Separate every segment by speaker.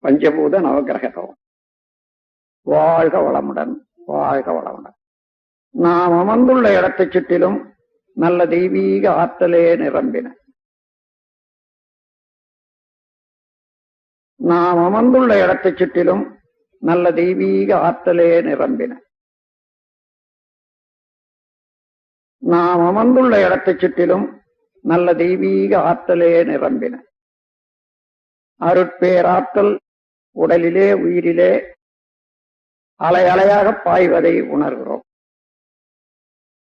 Speaker 1: பஞ்சபூத நவகிரகம். வாழ்க வளமுடன், வாழ்க வளமுடன். நாம் அமர்ந்துள்ள இடத்தைச் சுற்றிலும் நல்ல தெய்வீக ஆற்றலே நிரம்பின. நாம் அமர்ந்துள்ள இடத்தைச் சுற்றிலும் நல்ல தெய்வீக ஆற்றலே நிரம்பின. நாம் அமர்ந்துள்ள இடத்தைச் சுற்றிலும் நல்ல தெய்வீக ஆற்றலே நிரம்பின. அருட்பேராற்றல் உடலிலே உயிரிலே அலை அலையாக பாய்வதை உணர்கிறோம்.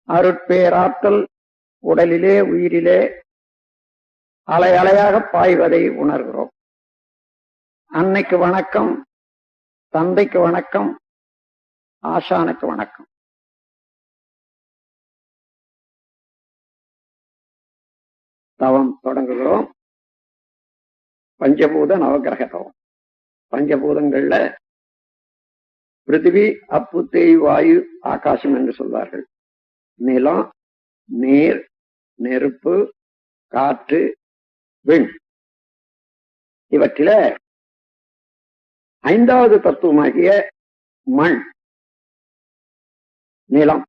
Speaker 1: அருட்பேராற்றல் உடலிலே உயிரிலே அலை அலையாக பாய்வதை உணர்கிறோம். அன்னைக்கு வணக்கம், தந்தைக்கு வணக்கம், ஆசானுக்கு வணக்கம். தவம் தொடங்குகிறோம். பஞ்சபூத நவகிரக தவம். பஞ்சபூதங்கள்ல பிருத்திவி, அப்பு, தேய், வாயு, ஆகாசம் என்று சொல்வார்கள். நிலம், நீர், நெருப்பு, காற்று, விண். இவற்றில ஐந்தாவது தத்துவமாகிய மண், நிலம்,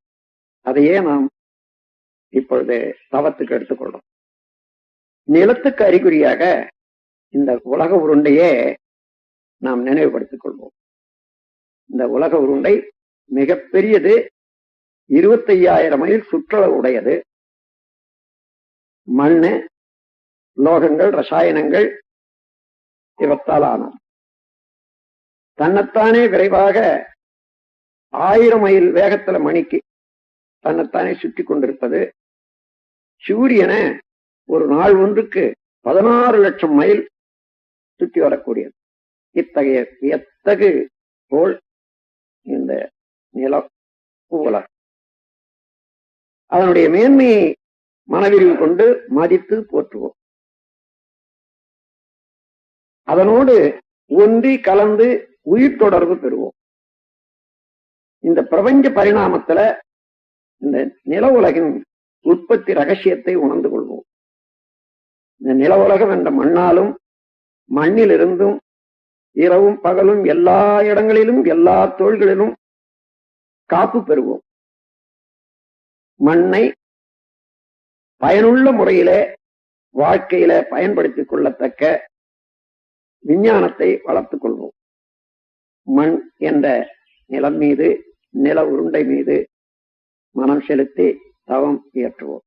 Speaker 1: அதையே நாம் இப்பொழுது தவத்துக்கு எடுத்துக்கொள்றோம். நிலத்துக்கு அறிகுறியாக இந்த உலக உருண்டையே நாம் நினைவுபடுத்திக் கொள்வோம். இந்த உலக உருண்டை மிகப்பெரியது, 25,000 மைல் சுற்றளவு உடையது. மண்ணு, லோகங்கள், ரசாயனங்கள் இவற்றால் ஆனது. தன்னைத்தானே விரைவாக 1000 மைல் வேகத்துல மணிக்கு தன்னைத்தானே சுற்றி கொண்டிருப்பது. சூரியனை ஒரு நாள் ஒன்றுக்கு 16 லட்சம் மைல் சுற்றி வரக்கூடியது. இத்தகைய வியத்தகு கோள் இந்த நிலம், உலகம். அதனுடைய மேன்மையை மனவிரிவு கொண்டு மதித்து போற்றுவோம். அதனோடு ஒன்றி கலந்து உயிர் தொடர்பு பெறுவோம். இந்த பிரபஞ்ச பரிணாமத்துல இந்த நில உலகின் உற்பத்தி ரகசியத்தை உணர்ந்து கொள்வோம். இந்த நில உலகம் என்ற மண்ணாலும் மண்ணிலிருந்தும் இரவும் பகலும் எல்லா இடங்களிலும் எல்லா தொழில்களிலும் காப்பு பெறுவோம். மண்ணை பயனுள்ள முறையிலே வாழ்க்கையில பயன்படுத்திக் கொள்ளத்தக்க விஞ்ஞானத்தை வளர்த்துக் கொள்வோம். மண் என்ற நிலம் மீது, நில உருண்டை மீது மனம் செலுத்தி தவம் இயற்றுவோம்.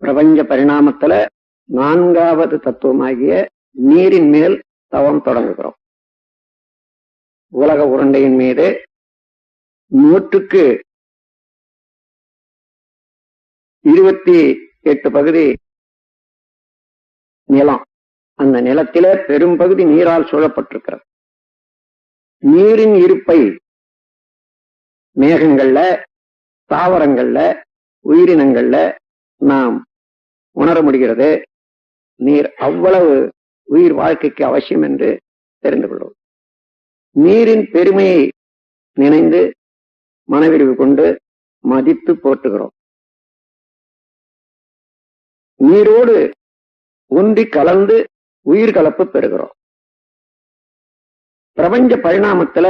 Speaker 1: பிரபஞ்ச பரிணாமத்துல 4வது தத்துவமாகிய நீரின் மேல் தவம் தொடங்குகிறோம். உலக உருண்டையின் மீது 100க்கு 28 பகுதி நிலம். அந்த நிலத்திலே பெரும் பகுதி நீரால் சூழப்பட்டிருக்கிறது. நீரின் இருப்பை மேகங்கள்ல, தாவரங்கள்ல, உயிரினங்கள்ல நாம் உணர முடிகிறது. நீர் அவ்வளவு உயிர் வாழ்க்கைக்கு அவசியம் என்று தெரிந்து கொள்வோம். நீரின் பெருமையை நினைந்து மனவிரிவு கொண்டு மதித்து போற்றுகிறோம். நீரோடு ஒன்றி கலந்து உயிர் கலப்பு பெறுகிறோம். பிரபஞ்ச பரிணாமத்துல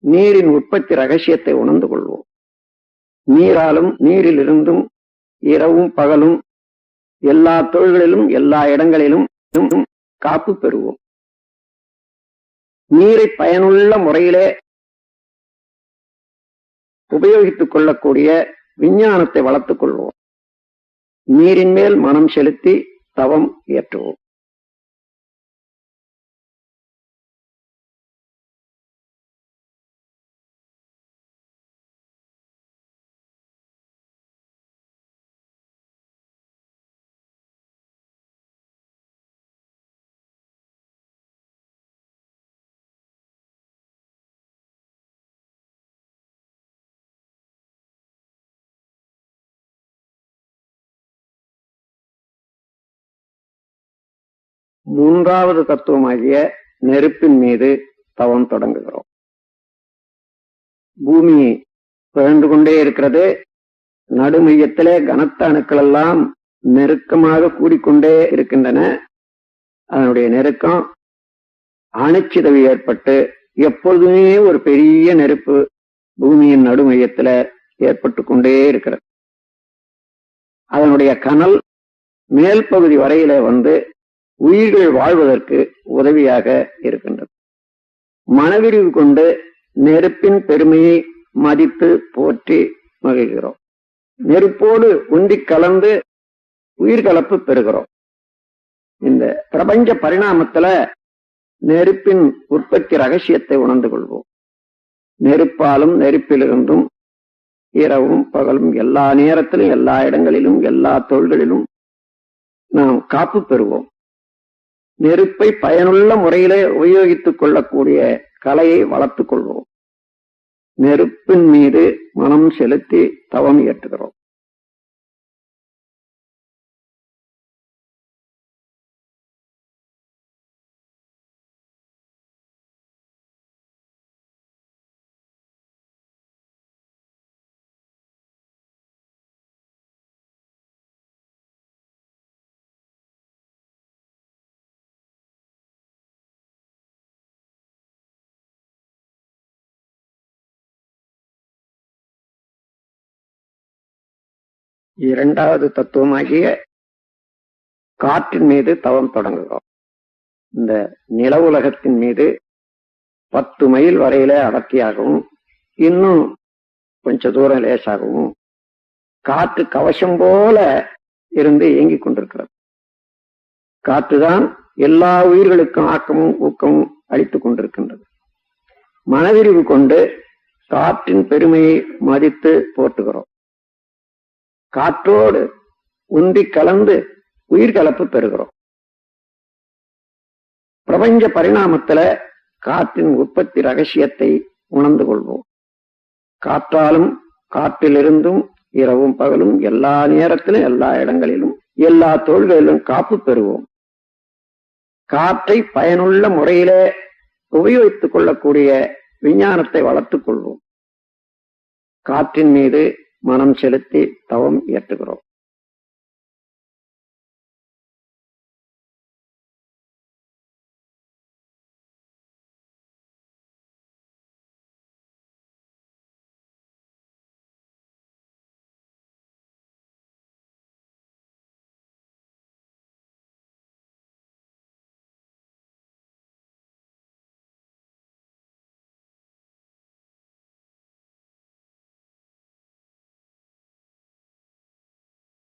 Speaker 1: நீரின் உற்பத்தி ரகசியத்தை உணர்ந்து கொள்வோம். நீராலும் நீரிலிருந்தும் இரவும் பகலும் எல்லா தொழில்களிலும் எல்லா இடங்களிலும் காப்பு பெறுவோம். நீரை பயனுள்ள முறையிலே உபயோகித்துக் கொள்ளக்கூடிய விஞ்ஞானத்தை வளர்த்துக் கொள்வோம். நீரின் மேல் மனம் செலுத்தி தவம் இயற்றுவோம். மூன்றாவது தத்துவமாகிய நெருப்பின் மீது தவம் தொடங்குகிறோம். பூமி பிறந்து கொண்டே இருக்கிறது. நடுமையத்திலே கனத்த அணுக்கள் எல்லாம் நெருக்கமாக கூடிக்கொண்டே இருக்கின்றன. அதனுடைய நெருக்கம் அணுச்சிதவு ஏற்பட்டு எப்பொழுதுமே ஒரு பெரிய நெருப்பு பூமியின் நடுமையத்துல ஏற்பட்டு கொண்டே இருக்கிறது. அதனுடைய கனல் மேல் பகுதி வரையில வந்து உயிர்கள் வாழ்வதற்கு உதவியாக இருக்கின்றது. மனவிரிவு கொண்டு நெருப்பின் பெருமையை மதித்து போற்றி மகிழ்கிறோம். நெருப்போடு உந்தி கலந்து உயிர்கலப்பு பெறுகிறோம். இந்த பிரபஞ்ச பரிணாமத்துல நெருப்பின் உற்பத்தி ரகசியத்தை உணர்ந்து கொள்வோம். நெருப்பாலும் நெருப்பிலிருந்தும் இரவும் பகலும் எல்லா நேரத்திலும் எல்லா இடங்களிலும் எல்லா தொழில்களிலும் நாம் காப்பு பெறுவோம். நெருப்பை பயனுள்ள முறையிலே உபயோகித்துக் கொள்ளக்கூடிய கலையை வளர்த்துக் கொள்வோம். நெருப்பின் மீது மனம் செலுத்தி தவம் இயற்றுகிறோம். இரண்டாவது தத்துவமாகிய காற்றின் மீது தவம் தொடங்குகிறோம். இந்த நில உலகத்தின் மீது 10 மைல் வரையில அடர்த்தியாகவும் இன்னும் கொஞ்ச தூரம் லேசாகவும் காற்று கவசம் போல இருந்து இயங்கிக் கொண்டிருக்கிறது. காற்றுதான் எல்லா உயிர்களுக்கும் ஆக்கமும் ஊக்கமும் அளித்துக் கொண்டிருக்கின்றது. மனவிரிவு கொண்டு காற்றின் பெருமையை மதித்து போற்றுகிறோம். காற்றோடு உந்தி கலந்து உயிர்கலப்பு பெறுகிறோம். பிரபஞ்ச பரிணாமத்துல காற்றின் உற்பத்தி ரகசியத்தை உணர்ந்து கொள்வோம். காற்றாலும் காற்றிலிருந்தும் இரவும் பகலும் எல்லா நேரத்திலும் எல்லா இடங்களிலும் எல்லா தொழில்களிலும் காப்பு பெறுவோம். காற்றை பயனுள்ள முறையிலே உபயோகித்துக் கொள்ளக்கூடிய விஞ்ஞானத்தை வளர்த்துக் கொள்வோம். காற்றின் மீது மனம் செலுத்தி தவம் இயற்றுகிறோம்.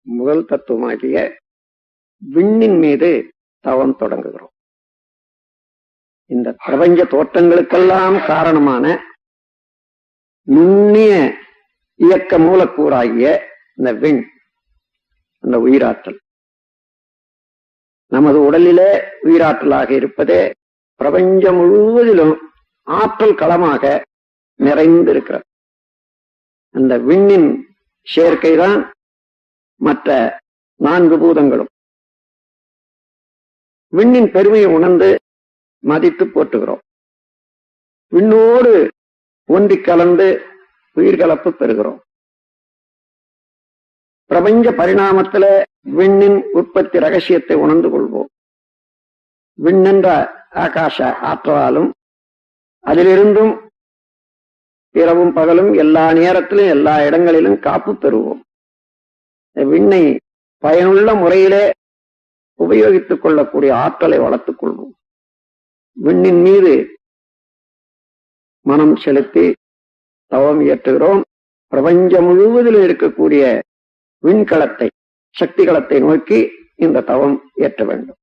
Speaker 1: முதல் தத்துவமாகிய விண்ணின் மீது தவம் தொடங்குகிறோம். இந்த பிரபஞ்ச தோற்றங்களுக்கெல்லாம் காரணமான நுண்ணிய இயக்க மூலக்கூறாகிய இந்த விண், அந்த உயிராற்றல் நமது உடலிலே உயிராற்றலாக இருப்பதே பிரபஞ்சம் முழுவதிலும் ஆற்றல் களமாக நிறைந்திருக்கிறது. அந்த விண்ணின் சேர்க்கைதான் மற்ற 4 பூதங்களும். விண்ணின் பெருமையை உணர்ந்து மதித்து போற்றுகிறோம். விண்ணோடு ஒன்றி கலந்து உயிர்கலப்பு பெறுகிறோம். பிரபஞ்ச பரிணாமத்துல விண்ணின் உற்பத்தி ரகசியத்தை உணர்ந்து கொள்வோம். விண்ணென்ற ஆகாச ஆற்றலாலும் அதிலிருந்தும் இரவும் பகலும் எல்லா நேரத்திலும் எல்லா இடங்களிலும் காப்பு பெறுவோம். விண்ணை பயனுள்ள முறையிலே உபயோகித்துக் கொள்ளக்கூடிய ஆற்றலை வளர்த்துக் கொள்வோம். விண்ணின் மீது மனம் செலுத்தி தவம் இயற்றுகிறோம். பிரபஞ்சம் முழுவதிலும் இருக்கக்கூடிய விண்கலத்தை, சக்தி களத்தை நோக்கி இந்த தவம் இயற்ற வேண்டும்.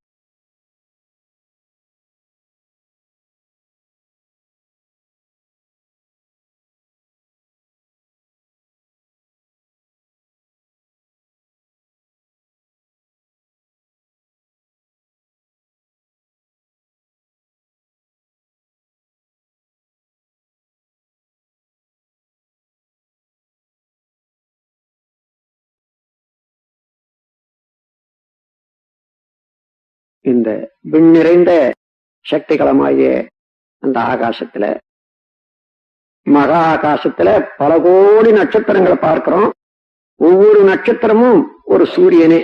Speaker 1: இந்த விண் நிறைந்த சக்திகளமாகிய அந்த ஆகாசத்துல, மகா ஆகாசத்துல பல கோடி நட்சத்திரங்களை பார்க்கிறோம். ஒவ்வொரு நட்சத்திரமும் ஒரு சூரியனே.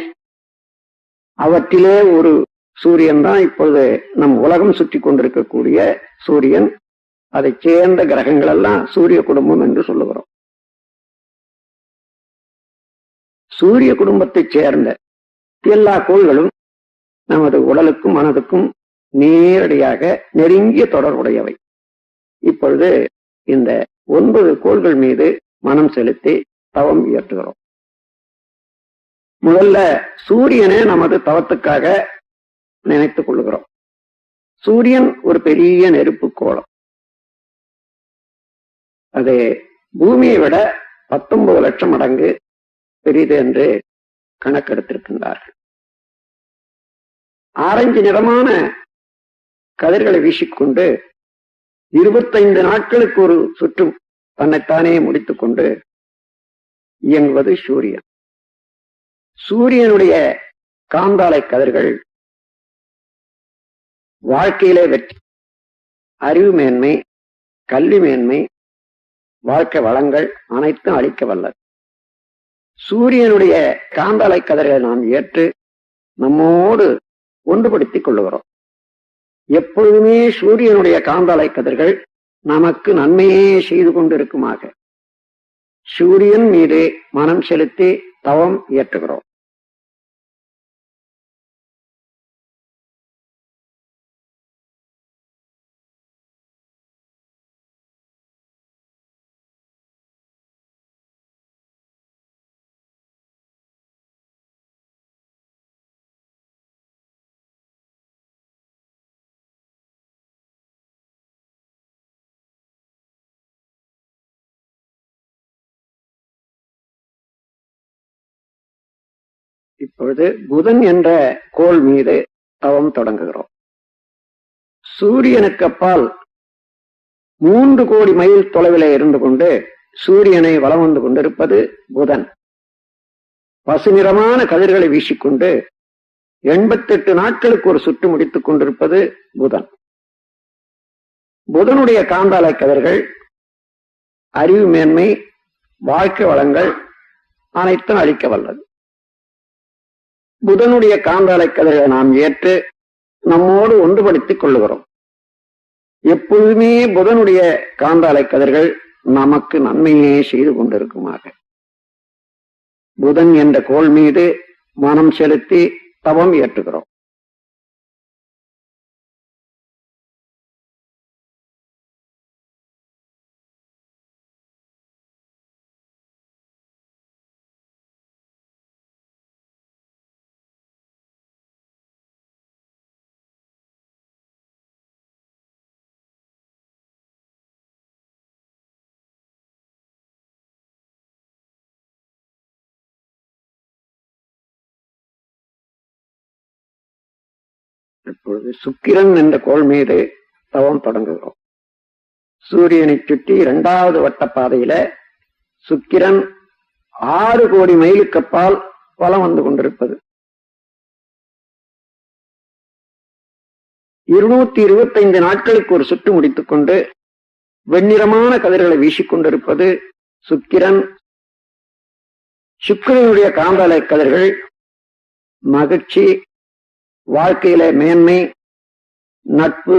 Speaker 1: அவற்றிலே ஒரு சூரியன் தான் இப்பொழுது நம் உலகம் சுற்றி கொண்டிருக்கக்கூடிய சூரியன். அதை சேர்ந்த கிரகங்கள் எல்லாம் சூரிய குடும்பம் என்று சொல்லுகிறோம். சூரிய குடும்பத்தை சேர்ந்த எல்லா கோள்களும் நமது உடலுக்கும் மனதுக்கும் நேரடியாக நெருங்கிய தொடர்புடையவை. இப்பொழுது இந்த 9 கோள்கள் மீது மனம் செலுத்தி தவம் இயற்றுகிறோம். முதல்ல சூரியனை நமது தவத்துக்காக நினைத்துக் கொள்கிறோம். சூரியன் ஒரு பெரிய நெருப்பு கோளம். அது பூமியை விட 19 லட்சம் மடங்கு பெரிது என்று கணக்கெடுத்திருக்கின்றார்கள். ஆரஞ்சு நிறமான கதிர்களை வீசிக்கொண்டு 25 நாட்களுக்கு ஒரு சுற்றும் தன்னைத்தானே முடித்துக் கொண்டு இயங்குவது சூரியன். சூரியனுடைய காந்தாலை கதிர்கள் வாழ்க்கையிலே வெற்றி, அறிவு மேன்மை, கல்வி மேன்மை, வாழ்க்கை வளங்கள் அனைத்தும் அளிக்க வல்லது. சூரியனுடைய காந்தாலை கதிர்களை நாம் ஏற்று நம்மோடு ஒன்றுபடுத்திக் கொள்ளுகிறோம். எப்பொழுதுமே சூரியனுடைய காந்தாலை கதிர்கள் நமக்கு நன்மையே செய்து கொண்டிருக்குமாக சூரியன் மீது மனம் செலுத்தி தவம் இயற்றுகிறோம். இப்பொழுது புதன் என்ற கோள் மீது தவம் தொடங்குகிறோம். சூரியனுக்கு அப்பால் 3 கோடி மைல் தொலைவில் இருந்து கொண்டு சூரியனை வலம் வந்து கொண்டிருப்பது புதன். பசுநிறமான கதிர்களை வீசிக்கொண்டு 88 நாட்களுக்கு ஒரு சுற்று முடித்துக் கொண்டிருப்பது புதன். புதனுடைய காந்தாலை கதிர்கள் அறிவு மேன்மை, வாழ்க்கை வளங்கள் அனைத்தும் அளிக்க வல்லது. புதனுடைய காந்தாலை கதிர்களை நாம் ஏற்று நம்மோடு ஒன்றுபடுத்திக் கொள்ளுகிறோம். எப்பொழுதுமே புதனுடைய காந்தாலை கதிர்கள் நமக்கு நன்மையே செய்து கொண்டிருக்குமாக புதன் என்ற கோள் மீது மனம் செலுத்தி தவம் இயற்றுகிறோம். இப்பொழுது சுக்கிரன் என்ற கோள் மீது தவம் தொடங்குகிறோம். சூரியனை சுற்றி 2வது வட்ட பாதையில சுக்கிரன் 6 கோடி மைலுக்கு அப்பால் வலம் வந்து கொண்டிருப்பது. 225 நாட்களுக்கு ஒரு சுற்று முடித்துக் கொண்டு வெண்ணிறமான கதிர்களை வீசிக்கொண்டிருப்பது சுக்கிரன். சுக்கிரனுடைய காந்தாலை கதிர்கள் மகிழ்ச்சி, வாழ்க்கையில மேன்மை, நட்பு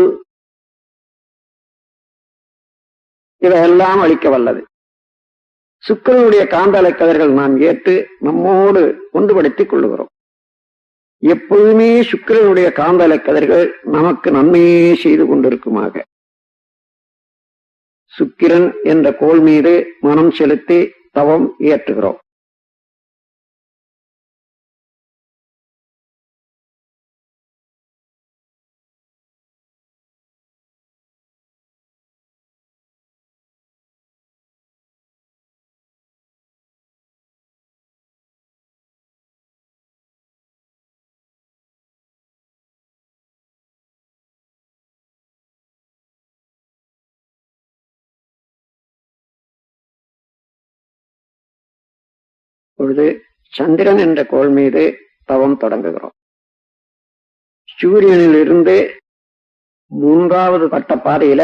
Speaker 1: இவையெல்லாம் அளிக்க வல்லது. சுக்கிரனுடைய காந்தாலை கதிர்கள் நாம் ஏற்று நம்மோடு ஒன்றுபடுத்திக் கொள்ளுகிறோம். எப்பொழுதுமே சுக்கிரனுடைய காந்தாலை கதிர்கள் நமக்கு நன்மையே செய்து கொண்டிருக்குமாக சுக்கிரன் என்ற கோள் மீது மனம் செலுத்தி தவம் இயற்றுகிறோம். பொழுது சந்திரன் என்ற கோள் மீது தவம் தொடங்குகிறோம். சூரியனில் இருந்து 3வது வட்ட பாதையில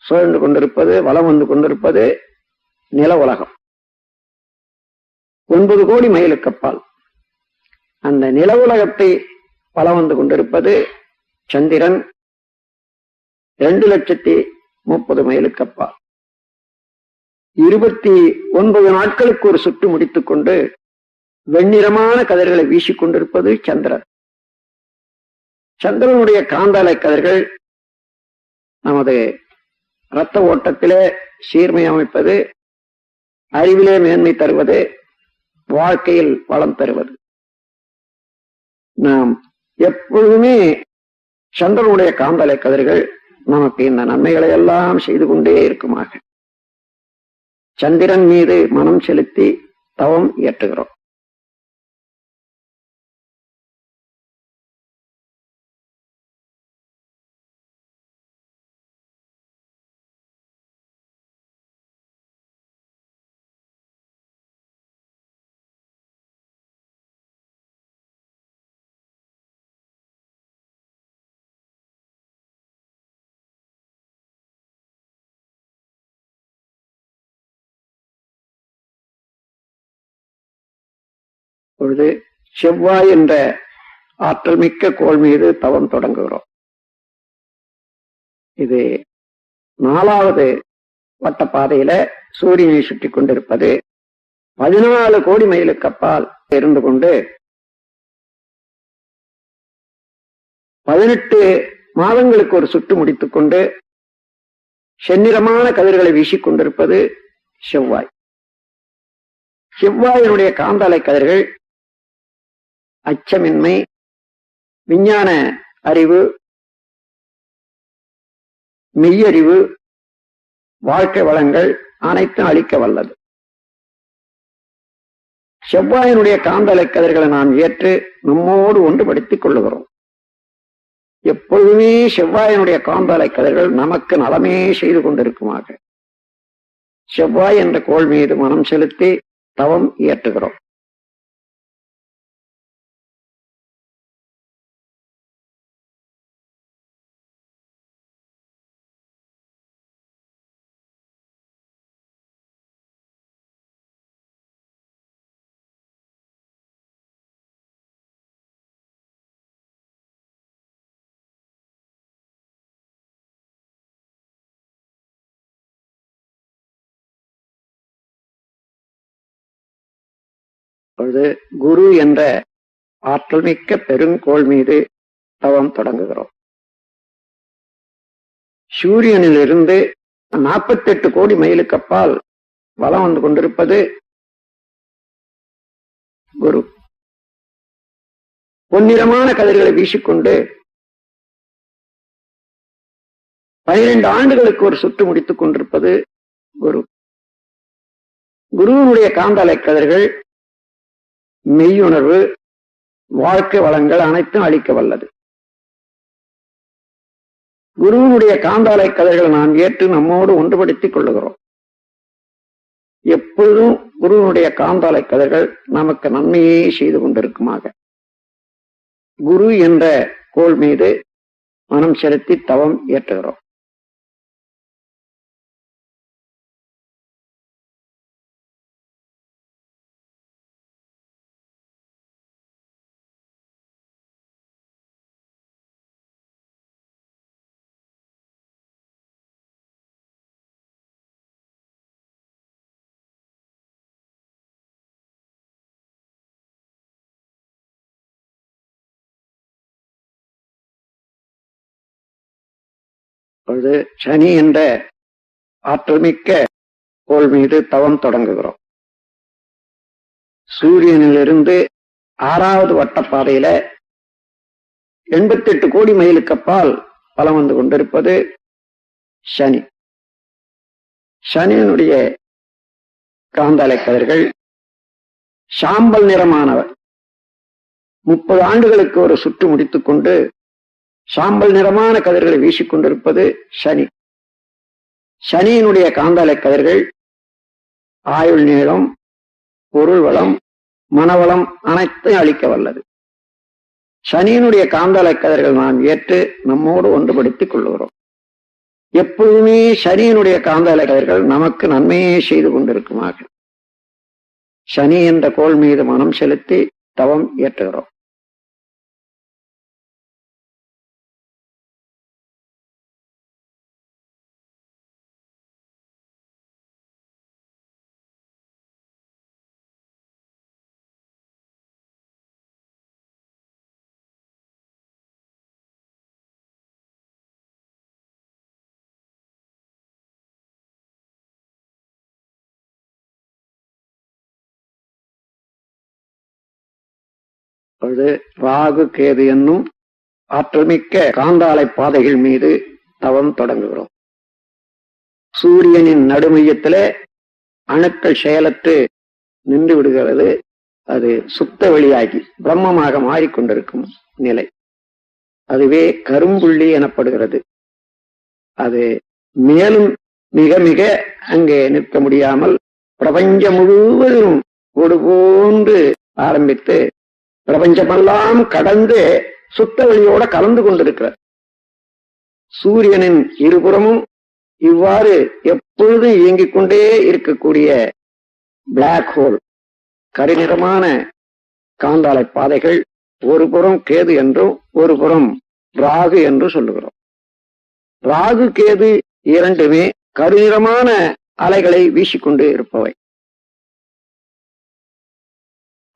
Speaker 1: சுழன்று கொண்டிருப்பது, வலம் வந்து கொண்டிருப்பது நில உலகம். 9 கோடி மைலுக்கு அப்பால் அந்த நில உலகத்தை வலம் வந்து கொண்டிருப்பது சந்திரன் 2,30,030 மைலுக்கு அப்பால். 29 நாட்களுக்கு ஒரு சுற்று முடித்துக் கொண்டு வெண்ணிறமான கதிர்களை வீசிக்கொண்டிருப்பது சந்திரன். சந்திரனுடைய காந்தாலை கதிர்கள் நமது இரத்த ஓட்டத்திலே சீர்மை அமைப்பது, அறிவிலே மேன்மை தருவது, வாழ்க்கையில் வளம் தருவது. நாம் எப்பொழுதுமே சந்திரனுடைய காந்தலை கதிர்கள் நமக்கு இந்த நன்மைகளை எல்லாம் செய்து கொண்டே இருக்குமாக சந்திரன் மீது மனம் செலுத்தி தவம் இயற்றுகிறோம். பொழுது செவ்வாய் என்ற ஆற்றல் மிக்க கோள் மீது தவம் தொடங்குகிறோம். இது 4வது வட்ட பாதையில சூரியனை சுற்றி கொண்டிருப்பது 14 கோடி மைலுக்கு அப்பால் இருந்து கொண்டு 18 மாதங்களுக்கு ஒரு சுற்று முடித்துக் கொண்டு செந்நிறமான கதிர்களை வீசிக்கொண்டிருப்பது செவ்வாய். செவ்வாயினுடைய காந்தாலை கதிர்கள் அச்சமின்மை, விஞ்ஞான அறிவு, மெய்யறிவு, வாழ்க்கை வளங்கள் அனைத்தும் அளிக்க வல்லது. செவ்வாயினுடைய காந்தலை கதிர்களை நாம் ஏற்று நம்மோடு ஒன்றுபடுத்திக் கொள்ளுகிறோம். எப்பொழுதுமே செவ்வாயினுடைய காந்தலை கதிர்கள் நமக்கு நலமே செய்து கொண்டிருக்குமாக செவ்வாய் என்ற கோள் மீது மனம் செலுத்தி தவம் இயற்றுகிறோம். அப்பொழுது குரு என்ற ஆற்றல் மிக்க பெருங்கோள் மீது தவம் தொடங்குகிறோம். சூரியனில் இருந்து 48 கோடி மைலுக்கு அப்பால் வலம் வந்து கொண்டிருப்பது குரு. பொன்னிறமான கதிர்களை வீசிக்கொண்டு 12 ஆண்டுகளுக்கு ஒரு சுற்று முடித்துக் கொண்டிருப்பது குரு. குருவினுடைய காந்தலை கதிர்கள் மெய்யுணர்வு, வாழ்க்கை வளங்கள் அனைத்தும் அளிக்க வல்லது. குருவினுடைய காந்தாலை கதிர்களை நாம் ஏற்று நம்மோடு ஒன்றுபடுத்திக் கொள்ளுகிறோம். எப்பொழுதும் குருவினுடைய காந்தாலை கதிர்கள் நமக்கு நன்மையே செய்து கொண்டிருக்குமாக குரு என்ற கோள் மீது மனம் செலுத்தி தவம் இயற்றுகிறோம். அப்பொழுது சனி என்ற ஆற்றல் மிக்க கோள் மீது தவம் தொடங்குகிறோம். சூரியனிலிருந்து 6வது வட்டப்பாதையில 88 கோடி மைலுக்கு அப்பால் பலம் வந்து கொண்டிருப்பது சனி. சனியினுடைய காந்தாலை கதிர்கள் சாம்பல் நிறமானவர். 30 ஆண்டுகளுக்கு ஒரு சுற்று முடித்துக் கொண்டு சாம்பல் நிறமான கதிர்களை வீசிக்கொண்டிருப்பது சனி. சனியினுடைய காந்தாலை கதிர்கள் ஆயுள் நீளம், பொருள் வளம், மனவளம் அனைத்தையும் அளிக்க வல்லது. சனியினுடைய காந்தலை கதிர்கள் நாம் ஏற்று நம்மோடு ஒன்றுபடுத்திக் கொள்ளுகிறோம். எப்பொழுதுமே சனியினுடைய காந்தலை கதிர்கள் நமக்கு நன்மையே செய்து கொண்டிருக்குமாக சனி என்ற கோள் மீது மனம் செலுத்தி தவம் இயற்றுகிறோம். ராகு கேது என்னும் ஆற்றல்மிக்க காந்தாலை பாதைகள் மீது தவம் தொடங்குகிறோம். சூரியனின் நடுமையத்திலே அணுக்கள் செயலற்று நின்று விடுகிறது. அது சுத்த வெளியாகி பிரம்மமாக மாறிக்கொண்டிருக்கும் நிலை, அதுவே கரும்புள்ளி எனப்படுகிறது. அது மேலும் மிக மிக அங்கே நிற்க முடியாமல் பிரபஞ்சம் முழுவதும் ஒரு போன்று ஆரம்பித்து பிரபஞ்சமெல்லாம் கடந்து சுத்த வெளியோட கலந்து கொண்டிருக்கிறார். சூரியனின் இருபுறமும் இவ்வாறு எப்பொழுதும் இயங்கிக் கொண்டே இருக்கக்கூடிய பிளாக் ஹோல், கருநிறமான காந்தாலை பாதைகள், ஒரு புறம் கேது என்றும் ஒரு புறம் ராகு என்று சொல்லுகிறோம். ராகு கேது இரண்டுமே கருநிறமான அலைகளை வீசிக்கொண்டு இருப்பவை.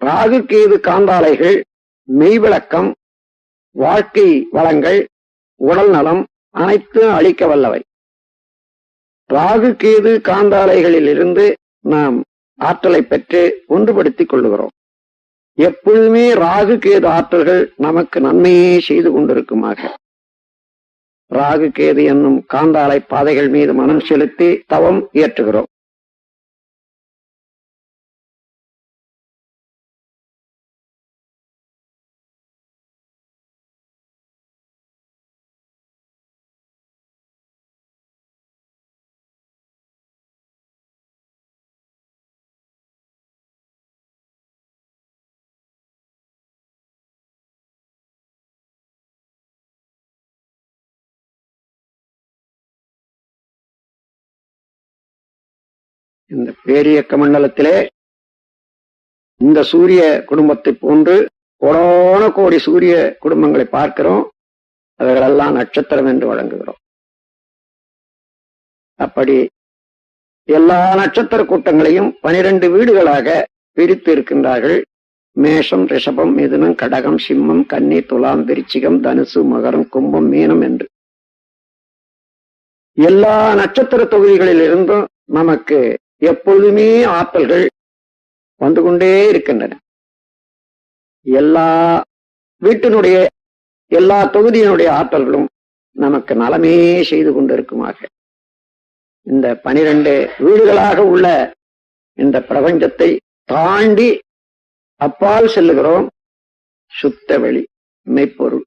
Speaker 1: ராகு கேது காந்தாலைகள் மெய்விளக்கம், வாழ்க்கை வளங்கள், உடல் நலம் அனைத்தும் அளிக்க வல்லவை. ராகு கேது காந்தாலைகளில் இருந்து நாம் ஆற்றலை பெற்று ஒன்றுபடுத்திக் கொள்ளுகிறோம். எப்பொழுதுமே ராகு கேது ஆற்றல்கள் நமக்கு நன்மையே செய்து கொண்டிருக்குமாக ராகு கேது என்னும் காந்தாலை பாதைகள் மீது மனம் செலுத்தி தவம் இயற்றுகிறோம். இந்த பேரியக்க மண்டலத்திலே இந்த சூரிய குடும்பத்தை போன்று கோடான கோடி சூரிய குடும்பங்களை பார்க்கிறோம். அவர்களெல்லாம் நட்சத்திரம் என்று வழங்குகிறோம். அப்படி எல்லா நட்சத்திர கூட்டங்களையும் 12 வீடுகளாக பிரித்து இருக்கின்றார்கள். மேஷம், ரிஷபம், மிதுனம், கடகம், சிம்மம், கன்னி, துலாம், விருச்சிகம், தனுசு, மகரம், கும்பம், மீனம் என்று எல்லா நட்சத்திர தொகுதிகளில் இருந்தும் நமக்கு எப்பொழுதுமே ஆற்றல்கள் வந்து கொண்டே இருக்கின்றன. எல்லா வீட்டினுடைய எல்லா தொகுதியினுடைய ஆற்றல்களும் நமக்கு நலமே செய்து கொண்டிருக்குமாக இந்த 12 வீடுகளாக உள்ள இந்த பிரபஞ்சத்தை தாண்டி அப்பால் செல்லுகிறோம். சுத்த வெளி மெய்ப்பொருள்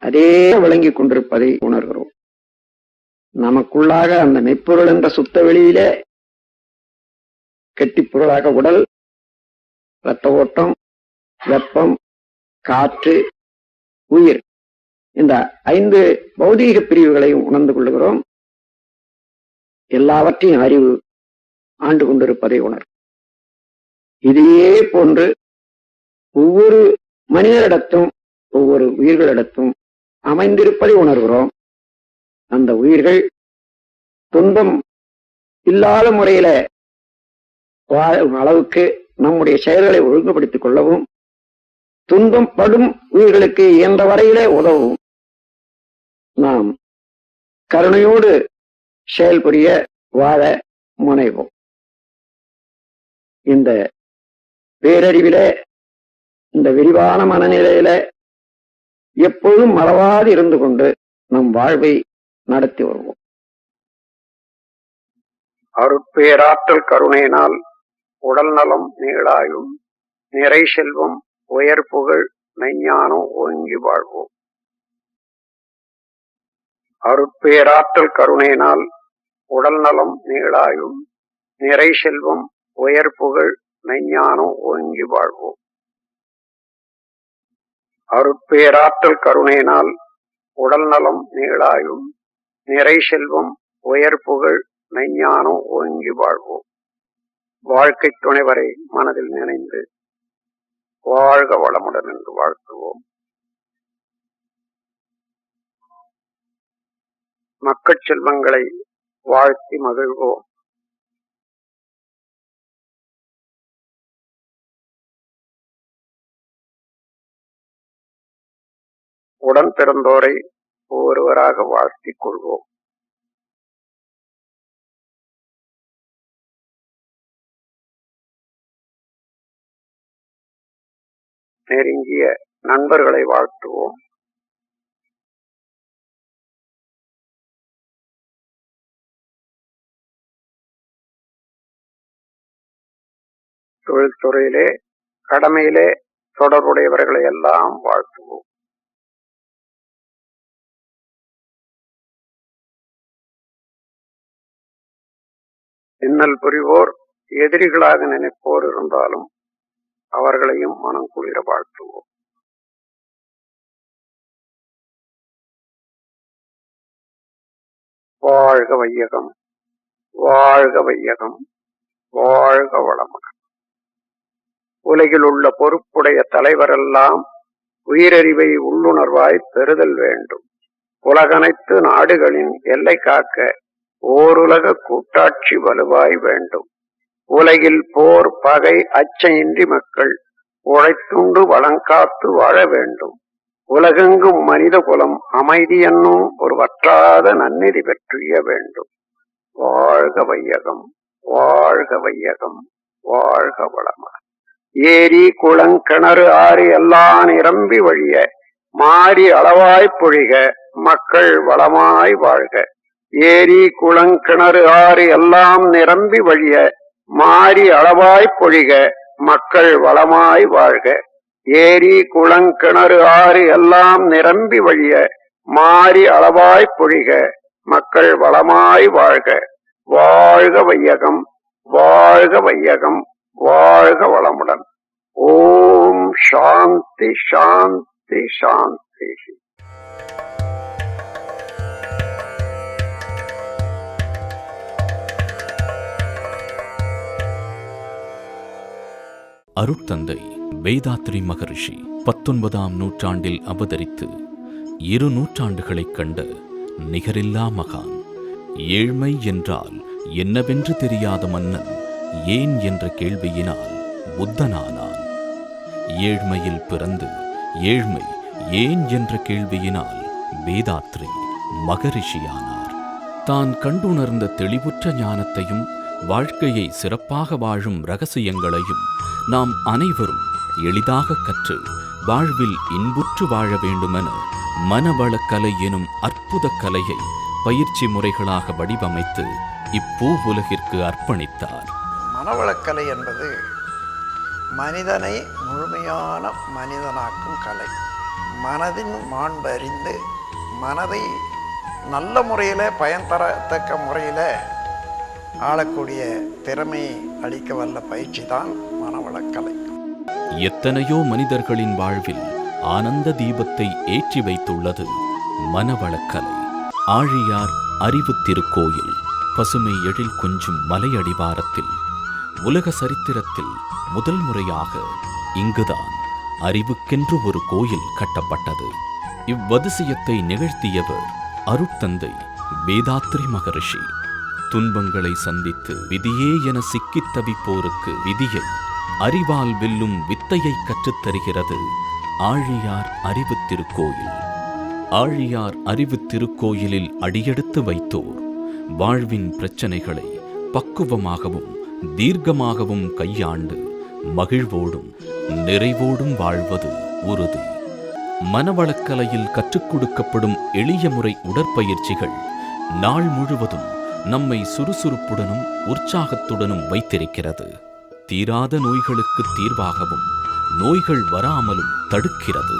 Speaker 1: அதே விளங்கிக் கொண்டிருப்பதை உணர்கிறோம். நமக்குள்ளாக அந்த மெய்ப்பொருள் என்ற சுத்த வெளியில கெட்டிப்பொருளாக உடல், இரத்த ஓட்டம், வெப்பம், காற்று, உயிர், இந்த 5 பௌதீக பிரிவுகளையும் உணர்ந்து கொள்ளுகிறோம். எல்லாவற்றையும் அறிவு ஆண்டு கொண்டிருப்பதை உணர். இதையே போன்று ஒவ்வொரு மனிதரிடத்தும் ஒவ்வொரு உயிர்களிடத்தும் அமைந்திருப்பதை உணர்கிறோம். அந்த உயிர்கள் துன்பம் இல்லாத முறையில வாழும் அளவுக்கு நம்முடைய செயல்களை ஒழுங்குபடுத்திக் கொள்ளவும், துன்பம் படும் உயிர்களுக்கு இயன்ற வரையிலே உதவும் நாம் கருணையோடு செயல்புரிய வாழ முனைவோம். இந்த பேரறிவில, இந்த விரிவான மனநிலையில எப்பொழுதும் மறவாது இருந்து கொண்டு நம் வாழ்வை நடத்தி வருவோம். அருட்பேராற்றல் கருணையினால் உடல் நலம், நீளாயும், நிறை செல்வம், உயர் புகழ், மெய்ஞானம் ஓங்கி வாழ்வோம். அருட்பேராற்றல் கருணையினால் உடல் நலம், நீளாயும், நிறை செல்வம், உயர் புகழ், மெய்ஞானம் ஓங்கி வாழ்வோம். அருட்பேராற்றல் கருணையினால் உடல் நலம், நீளாயும், நிறை செல்வம், உயர் புகழ், மெஞ்ஞானம் ஓங்கி வாழ்வோம். வாழ்க்கை துணைவரை மனதில் நினைந்து வாழ்க வளமுடன் என்று வாழ்த்துவோம். மக்கட் செல்வங்களை வாழ்த்தி மகிழ்வோம். உடன் பிறந்தோரை ஒருவராக வாழ்த்திக் கொள்வோம். நெருங்கிய நண்பர்களை வாழ்த்துவோம். தொழில்துறையிலே, கடமையிலே தொடர்புடையவர்களை எல்லாம் வாழ்த்துவோம். இன்னல் புரிவோர், எதிரிகளாக நினைப்போர் இருந்தாலும் அவர்களையும் மனம் குளிர வாழ்த்துவோம். வாழ்க வையகம், வாழ்க வையகம், வாழ்க வளமுடன். உலகில் உள்ள பொறுப்புடைய தலைவரெல்லாம் உயிரறிவை உள்ளுணர்வாய் பெறுதல் வேண்டும். உலகனைத்து நாடுகளின் எல்லை காக்க ஓருலக கூட்டாட்சி வலுவாய் வேண்டும். உலகில் போர், பகை, அச்சமின்றி மக்கள் உழைத்துண்டு வளங்காத்து வாழ வேண்டும். உலகெங்கும் மனித குலம் அமைதி என்னும் ஒரு வற்றாத நன்னிதி பெற்றிய வேண்டும். வாழ்க வையகம், வாழ்க வையகம், வாழ்க வளமுடன். ஏரி, குளங்கிணறு, ஆறு எல்லாம் நிரம்பி வழிய மாறி அளவாய் பொழிக, மக்கள் வளமாய் வாழ்க. ஏரி, குளங்கிணறு, ஆறு எல்லாம் நிரம்பி வழிய மாறி அளவாய் பொழிக, மக்கள் வளமாய் வாழ்க. ஏரி, குளங்கிணறு, ஆறு எல்லாம் நிரம்பி வழிய மாறி அளவாய் பொழிக, மக்கள் வளமாய் வாழ்க. வாழ்க வையகம், வாழ்க வையகம், வாழ்க வளமுடன். ஓம் சாந்தி சாந்தி சாந்தி.
Speaker 2: அருட்தந்தை வேதாத்ரி மகரிஷி 19ஆம் நூற்றாண்டில் அவதரித்து 2 நூற்றாண்டுகளைக் கண்ட நிகரில்லா மகான். ஏழ்மை என்றால் என்னவென்று தெரியாத மன்னன் ஏன் என்ற கேள்வியினால் புத்தனானான். ஏழ்மையில் பிறந்து ஏழ்மை ஏன் என்ற கேள்வியினால் வேதாத்ரி மகரிஷியானார். தான் கண்டுணர்ந்த தெளிவுற்ற ஞானத்தையும் வாழ்க்கையை சிறப்பாக வாழும் இரகசியங்களையும் நாம் அனைவரும் எளிதாக கற்று வாழ்வில் இன்புற்று வாழ வேண்டுமென மனவளக்கலை எனும் அற்புத கலையை பயிற்சி முறைகளாக வடிவமைத்து இப்பூ உலகிற்கு அர்ப்பணித்தார்.
Speaker 3: மனவளக்கலை என்பது மனிதனை முழுமையான மனிதனாக்கும் கலை. மனதின் மாண்பறிந்து மனதை நல்ல முறையில் பயன் தரத்தக்க முறையில் ஆளக்கூடிய திறமை அளிக்க வல்ல பயிற்சி தான் மனவளக்கலை.
Speaker 2: எத்தனையோ மனிதர்களின் வாழ்வில் ஆனந்த தீபத்தை ஏற்றி வைத்துள்ளது மனவளக்கலை. ஆழியார் அறிவு திருக்கோயில் பசுமை எழில் கொஞ்சும் மலையடிவாரத்தில் உலக சரித்திரத்தில் முதல் முறையாக இங்குதான் அறிவுக்கென்று ஒரு கோயில் கட்டப்பட்டது. இவ்வதிசயத்தை நிகழ்த்தியவர் அருட்தந்தை வேதாத்ரி மகரிஷி. துன்பங்களை சந்தித்து விதியே என சிக்கித் தவிப்போருக்கு விதியை அறிவால் வெல்லும் வித்தையை கற்றுத்தருகிறது ஆழியார் அறிவு திருக்கோயில். ஆழியார் அறிவு திருக்கோயிலில் அடியெடுத்து வைத்தோர் வாழ்வின் பிரச்சனைகளை பக்குவமாகவும் தீர்க்கமாகவும் கையாண்டு மகிழ்வோடும் நிறைவோடும் வாழ்வது உறுதி. மனவளக்கலையில் கற்றுக் கொடுக்கப்படும் எளிய முறை உடற்பயிற்சிகள் நாள் முழுவதும் நம்மை சுறுசுறுப்புடனும் உற்சாகத்துடனும் வைத்திருக்கிறது. தீராத நோய்களுக்கு தீர்வாகவும் நோய்கள் வராமலும் தடுக்கிறது.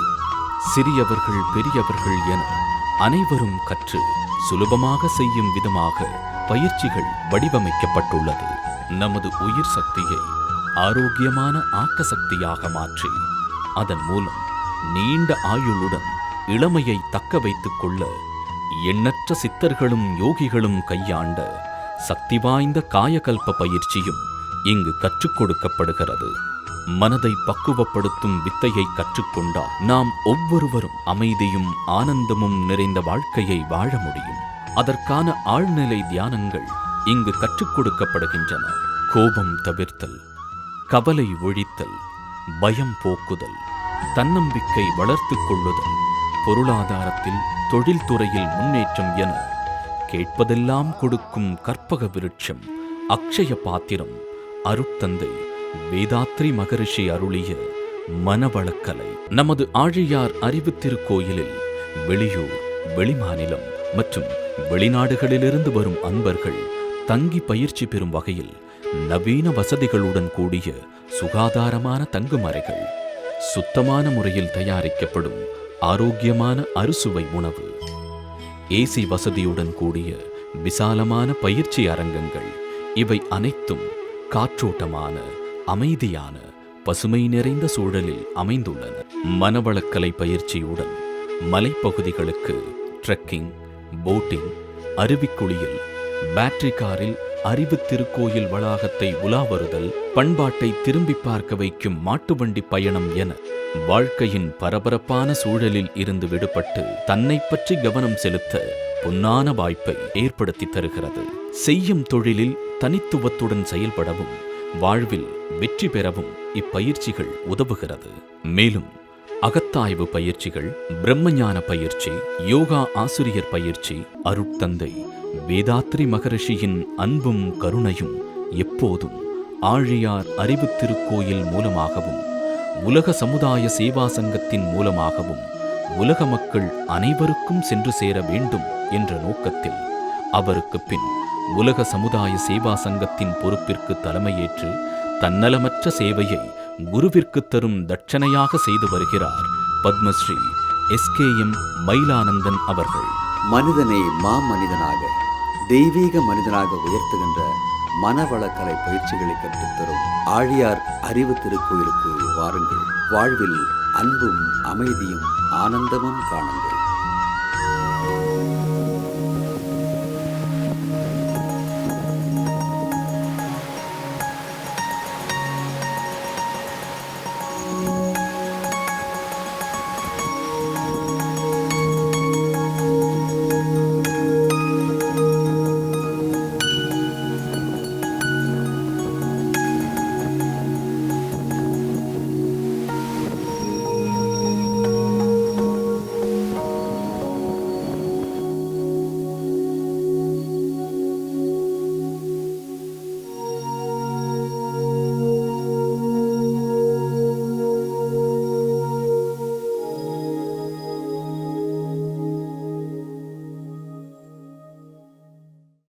Speaker 2: சிறியவர்கள் பெரியவர்கள் என அனைவரும் கற்று சுலபமாக செய்யும் விதமாக பயிற்சிகள் வடிவமைக்கப்பட்டுள்ளது. நமது உயிர் சக்தியை ஆரோக்கியமான ஆக்க சக்தியாக மாற்றி அதன் மூலம் நீண்ட ஆயுளுடன் இளமையை தக்க வைத்துக் கொள்ள எண்ணற்ற சித்தர்களும் யோகிகளும் கையாண்ட சக்தி வாய்ந்த காயகல்ப பயிற்சியும் இங்கு கற்றுக் கொடுக்கப்படுகிறது. மனதை பக்குவப்படுத்தும் வித்தையை கற்றுக்கொண்டால் நாம் ஒவ்வொருவரும் அமைதியும் ஆனந்தமும் நிறைந்த வாழ்க்கையை வாழ முடியும். அதற்கான ஆழ்நிலை தியானங்கள் இங்கு கற்றுக் கொடுக்கப்படுகின்றன. கோபம் தவிர்த்தல், கவலை ஒழித்தல், பயம் போக்குதல், தன்னம்பிக்கை வளர்த்துக் கொள்ளுதல், பொருளாதாரத்தில் தொழில்துறையில் முன்னேற்றம் என கேட்பதெல்லாம் கொடுக்கும் கற்பக விருட்சம் அக்ஷய பாத்திரம் அருட்தந்தை வேதாத்ரி மகரிஷி அருளிய மனவளக்கலை. நமது ஆழியார் அறிவு திருக்கோயிலில் வெளியூர், வெளிமாநிலம் மற்றும் வெளிநாடுகளிலிருந்து வரும் அன்பர்கள் தங்கி பயிற்சி பெறும் வகையில் நவீன வசதிகளுடன் கூடிய சுகாதாரமான தங்குமறைகள், சுத்தமான முறையில் தயாரிக்கப்படும் ஆரோக்கியமான அறுசுவை உணவு, ஏசி வசதியுடன் கூடிய விசாலமான பயிற்சி அரங்கங்கள், இவை அனைத்தும் காற்றோட்டமான அமைதியான பசுமை நிறைந்த சூழலில் அமைந்துள்ளன. மனவளக்கலை பயிற்சியுடன் மலைப்பகுதிகளுக்கு ட்ரெக்கிங், போட்டிங், அருவிக்குளியல், பேட்டரி காரில் அறிவு திருக்கோயில் வளாகத்தை உலா வருதல், பண்பாட்டை திரும்பி பார்க்க வைக்கும் மாட்டுவண்டி பயணம் என வாழ்க்கையின் பரபரப்பான சூழலில் இருந்து விடுபட்டு தன்னை பற்றி கவனம் செலுத்த பொன்னான வாய்ப்பை ஏற்படுத்தி தருகிறது. செய்யும் தொழிலில் தனித்துவத்துடன் செயல்படவும் வாழ்வில் வெற்றி பெறவும் இப்பயிற்சிகள் உதவுகிறது. மேலும் அகத்தாய்வு பயிற்சிகள், பிரம்மஞான பயிற்சி, யோகா ஆசிரியர் பயிற்சி, அருட்தந்தை வேதாத்ரி மகரிஷியின் அன்பும் கருணையும் எப்போதும் ஆழியார் அறிவு திருக்கோயில் மூலமாகவும் உலக சமுதாய சேவா சங்கத்தின் மூலமாகவும் உலக மக்கள் அனைவருக்கும் சென்று சேர வேண்டும் என்ற நோக்கத்தில் அவருக்கு பின் உலக சமுதாய சேவா சங்கத்தின் பொறுப்பிற்கு தலைமையேற்று தன்னலமற்ற சேவையை குருவிற்கு தரும் தட்சணையாக செய்து வருகிறார் பத்மஸ்ரீ SKM மயிலானந்தன் அவர்கள்.
Speaker 4: மனிதனை மாமனிதனாக, தெய்வீக மனிதனாக உயர்த்துகின்ற மனவளக்கலை பயிற்சிகளை கற்றுத்தரும் ஆழியார் அறிவு திருக்கோயிலுக்கு வாருங்கள். வாழ்வில் அன்பும் அமைதியும் ஆனந்தமும் காணுங்கள்.